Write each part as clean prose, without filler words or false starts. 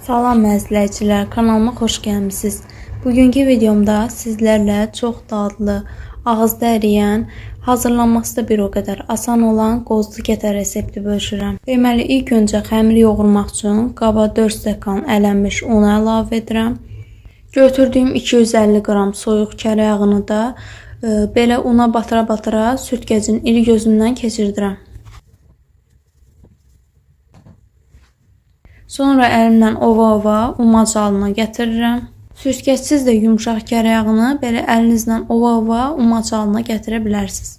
Salam izləyicilər, kanalıma xoş gəlmisiniz. Bugünkü videomda sizlərlə çox dadlı, ağızda əriyən, hazırlanması da bir o qədər asan olan qozlu kətə resepti bölüşürəm. Deməli, ilk öncə xəmiri yoğurmaq üçün qaba 4 stəkan ələnmiş unu əlavə edirəm. Götürdüyüm 250 qram soyuq kərə yağını da belə una batıra-batıra sürtkəcin iri gözündən keçirdirəm. Sonra əlimlə ova-ova umac halına gətirirəm. Sürtkəcsiz də yumşaq kərə yağını belə əlinizlə ova-ova umac halına gətirə bilərsiniz.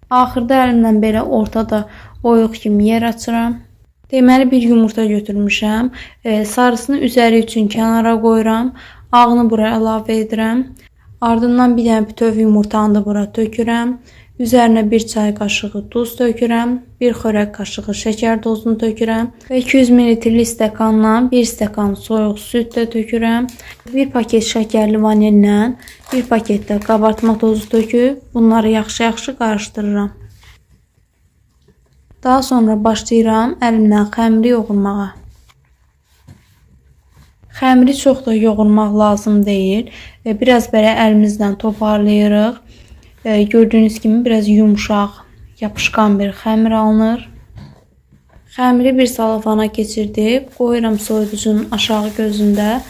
Axırda əlimlə belə ortada oyuq kimi yer açıram. Deməli, bir yumurta götürmüşəm. Sarısını üzəri üçün kənara qoyuram. Ağını bura əlavə edirəm. Ardından bir dənə bütöv yumurtanı da bura tökürəm. Üzərinə 1 çay qaşığı duz tökürəm. 1 xörək qaşığı şəkər dozunu tökürəm. Və 200 ml stəkandan 1 stəkan soyuq süd də tökürəm. 1 paket şəkərli vanillə 1 paket də qabartma tozu töküb bunları yaxşı-yaxşı qarışdırıram. Daha sonra başlayıram əlimlə xəmiri yoğurmağa. Xəmiri çox da yoğurmaq lazım deyil. Biraz belə əlimizlə toparlayırıq. Gördüyünüz kimi biraz yumşaq, yapışqan bir xəmir alınır. Xəmiri bir salafana keçirdib qoyuram soyuducunun aşağı gözündə.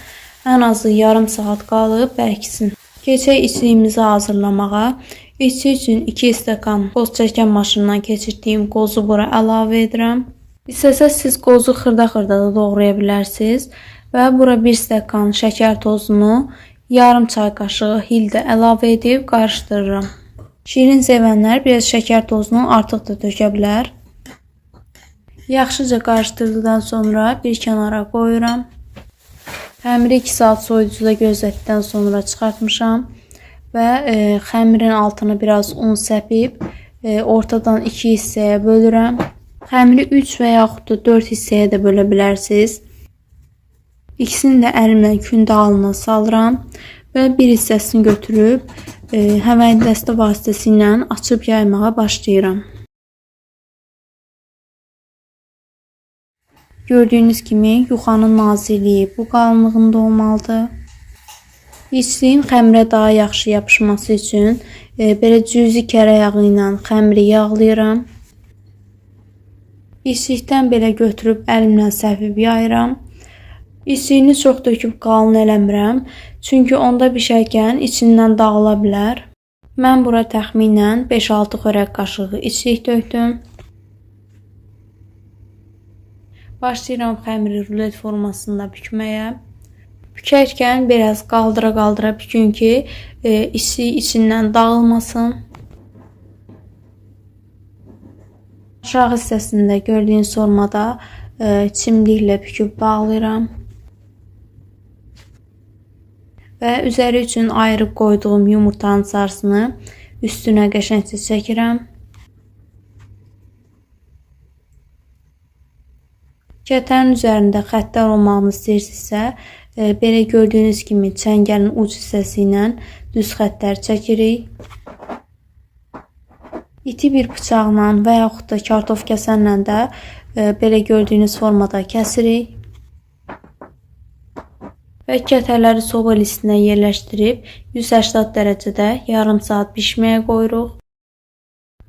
Ən azı yarım saat qalıb bərkisin. Keçək içliyimizi hazırlamağa. İçli üçün 2 stəkan qoz çəkən maşından keçirdiyim qozu bura əlavə edirəm. İstəsəz siz qozu xırda-xırda da doğraya bilərsiniz. Və bura 1 stəkan şəkər tozunu, yarım çay qaşığı hil də əlavə edib qarışdırıram. Şirin sevənlər biraz şəkər tozunu artıq da dökə bilər. Yaxşıca qarışdırdıqdan sonra bir kənara qoyuram. Xəmiri 2 saat soyuducuda gözlətdikdən sonra çıxartmışam. Və xəmirin altına biraz un səpib ortadan 2 hissəyə bölürəm. Xəmiri 3 və yaxud da 4 hissəyə də bölə bilərsiniz. İkisini də əlimlə kündə halına salıram. Və bir hissəsini götürüb həmən dəstə vasitəsilə açıb yaymağa başlayıram. Gördüyünüz kimi yuxanın nazikliyi bu qalınlığında olmalıdır. İçliyim xəmirə daha yaxşı yapışması üçün belə cüzi kərə yağı ilə xəmiri yağlayıram. İçlikdən belə götürüb əlimlə səpib yayıram. İçliyini çox döküb qalın eləmirəm. Çünki onda bişərkən içindən dağıla bilər. Mən bura təxminən 5-6 xörək qaşığı içlik döktüm. Başlayıram xəmiri rulet formasında bükməyə. Bükərkən biraz qaldıra-qaldıra bükün ki, içlik içindən dağılmasın. Aşağı hissəsində gördüyünüz formada çimdiklə büküb bağlayıram. Və üzəri üçün ayırıb qoyduğum yumurtanın sarısını üstünə qəşəngcə çəkirəm. Kətənin üzərində xəttlər olmağını istəyirsinizsə, belə gördüyünüz kimi çəngəlin uc hissəsi ilə düz xəttlər çəkirik. İti bir bıçaqla və yaxud da kartof kəsənlə də belə gördüyünüz formada kəsirik. Və kətərləri soba listinə yerləşdirib 180 dərəcədə yarım saat bişməyə qoyuruq.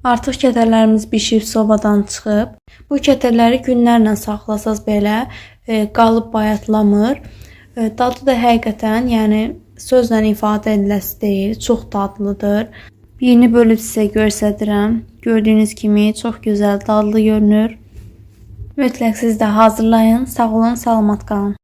Artıq kətərlərimiz bişib sobadan çıxıb. Bu kətərləri günlərlə saxlasaz belə qalıb bayatlamır. Dadı da həqiqətən, yəni sözlə ifadə ediləsi deyil, çox dadlıdır. Birini bölüb sizə göstərirəm. Gördüyünüz kimi çox gözəl, dadlı görünür. Mütləq siz də hazırlayın. Sağ olun, salamat qalın.